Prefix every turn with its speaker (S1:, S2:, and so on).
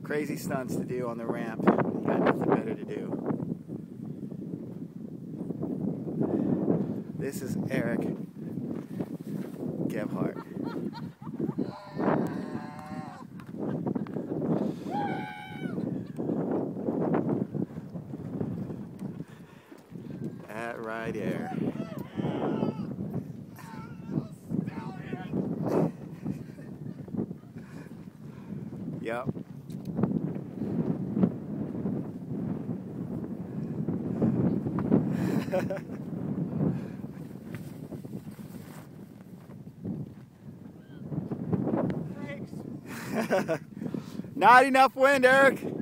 S1: crazy stunts to do on the ramp. You got nothing better to do. This is Eric Gebhardt. That right there. Yep. Not enough wind, Eric.